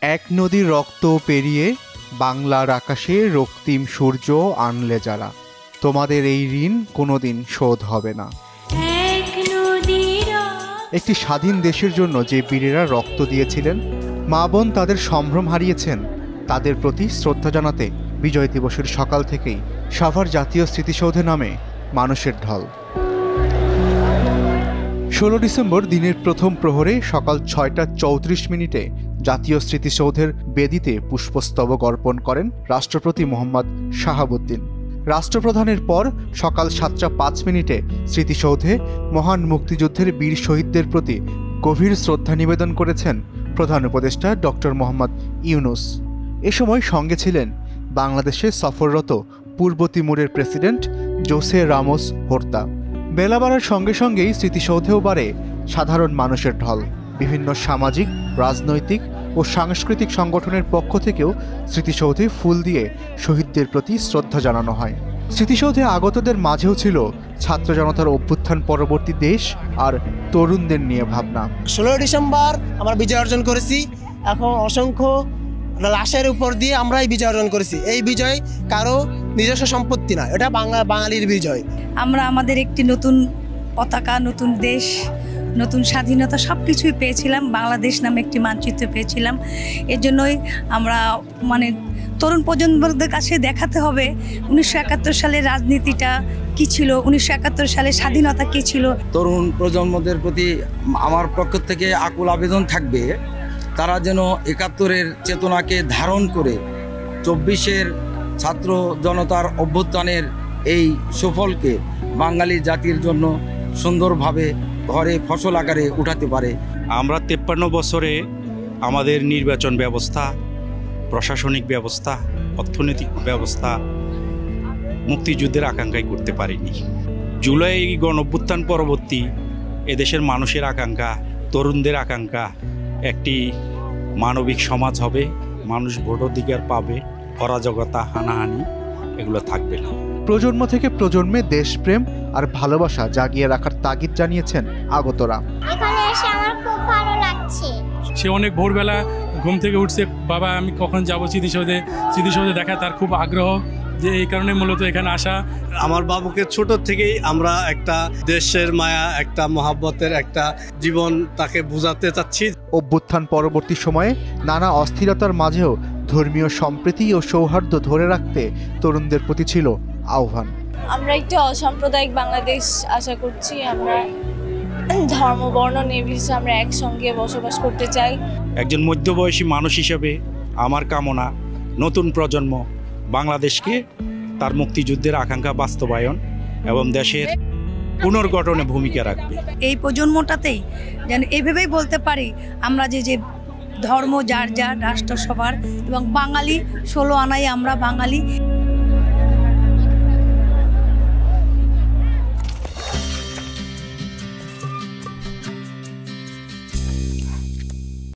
এক নদীর রক্ত পেরিয়ে বাংলার আকাশে রক্তিম সূর্য আনলে যারা, তোমাদের এই ঋণ কোনোদিন শোধ হবে না। একটি স্বাধীন দেশের জন্য যে বীরেরা রক্ত দিয়েছিলেন, মা বোন তাদের সম্ভ্রম হারিয়েছেন, তাদের প্রতি শ্রদ্ধা জানাতে বিজয় দিবসের সকাল থেকেই সাভার জাতীয় স্মৃতিসৌধে নামে মানুষের ঢল। 16 ডিসেম্বর দিনের প্রথম প্রহরে সকাল 6টা 34 মিনিটে জাতীয় স্মৃতিসৌধের বেদিতে পুষ্পস্তবক অর্পণ করেন রাষ্ট্রপতি মোহাম্মদ শাহাবুদ্দিন। রাষ্ট্রপ্রধানের পর সকাল 7টা 5 মিনিটে স্মৃতিসৌধে মহান মুক্তিযুদ্ধের বীর শহীদদের প্রতি গভীর শ্রদ্ধা নিবেদন করেছেন প্রধান উপদেষ্টা ডক্টর মোহাম্মদ ইউনূস। এ সময় সঙ্গে ছিলেন বাংলাদেশে সফররত পূর্ব তিমুরের প্রেসিডেন্ট জোসে রামোস হোর্তা। বেলা বাড়ার সঙ্গে সঙ্গেই স্মৃতিসৌধেও বাড়ে সাধারণ মানুষের ঢল। বিভিন্ন সামাজিক, রাজনৈতিক ও সাংস্কৃতিক সংগঠনের পক্ষ থেকেও স্মৃতিসৌধে ফুল দিয়ে শহীদদের প্রতি শ্রদ্ধা জানানো হয়। স্মৃতিসৌধে আগতদের মাঝেও ছিল ছাত্র জনতার অভ্যুত্থান পরবর্তী দেশ আর তরুণদের নিয়ে ভাবনা। 16 ডিসেম্বর আমরা বিজয় অর্জন করেছি। এখন অসংখ্য লাশের উপর দিয়ে আমরাই বিজয় অর্জন করেছি। এই বিজয় কারো নিজস্ব সম্পত্তি না, এটা বাঙালির বিজয়। আমরা আমাদের একটি নতুন পতাকা, নতুন দেশ, নতুন স্বাধীনতা সব কিছুই পেয়েছিলাম। বাংলাদেশ নামে একটি মানচিত্র পেয়েছিলাম। এর জন্যই আমরা তরুণ প্রজন্মদের কাছে দেখাতে হবে 1971 সালের রাজনীতিটা কি ছিল, 1971 সালে স্বাধীনতা কি ছিল। তরুণ প্রজন্মদের প্রতি আমার পক্ষ থেকে আকুল আবেদন থাকবে, তারা যেন 71-এর চেতনাকে ধারণ করে 24-এর ছাত্র জনতার অভ্যুত্থানের এই সুফলকে বাঙালি জাতির জন্য সুন্দরভাবে ঘরে ফসল আকারে উঠাতে পারে। আমরা 53 বছরে আমাদের নির্বাচন ব্যবস্থা, প্রশাসনিক ব্যবস্থা, অর্থনৈতিক ব্যবস্থা মুক্তিযুদ্ধের আকাঙ্ক্ষাই করতে পারিনি। জুলাই গণঅভ্যুত্থান পরবর্তী এদেশের মানুষের আকাঙ্ক্ষা, তরুণদের আকাঙ্ক্ষা একটি মানবিক সমাজ হবে, মানুষ ভোটাধিকার পাবে, অরাজকতা, হানাহানি এগুলো থাকবে না। প্রজন্ম থেকে প্রজন্মে দেশপ্রেম আর ভালোবাসা জাগিয়ে রাখার তাগিদ জানিয়েছেন আগতরা। এখানে এসে আমার খুব ভালো লাগছে। সে অনেক ভোরবেলা ঘুম থেকে উঠছে, বাবা আমি কখন যাব স্মৃতিসৌধে দেখা তার খুব আগ্রহ, যে এই কারণে মূলত এখানে আসা। আমার বাবুকে ছোট থেকেই আমরা একটা দেশের মায়া, একটা মহাব্বতের একটা জীবন তাকে বোঝাতে চাচ্ছি। অভ্যুত্থান পরবর্তী সময়ে নানা অস্থিরতার মাঝেও ধর্মীয় সম্প্রীতি ও সৌহার্দ্য ধরে রাখতে তরুণদের প্রতি ছিল আহ্বান। আমরা একটি অসাম্প্রদায়িক বাংলাদেশ আশা করছি। আমরা ধর্ম বর্ণ নির্বিশেষে আমরা একসঙ্গে বসবাস করতে চাই। একজন মধ্যবয়সী মানুষ হিসেবে আমার কামনা নতুন প্রজন্ম বাংলাদেশকে তার মুক্তিযুদ্ধের আকাঙ্ক্ষা বাস্তবায়ন এবং দেশের পুনর্গঠনে ভূমিকা রাখবে। এই প্রজন্মটাতেই যেন এইভাবেই বলতে পারি আমরা যে ধর্ম যার যার, রাষ্ট্র সবার, এবং বাঙালি 16 আনাই আমরা বাঙালি।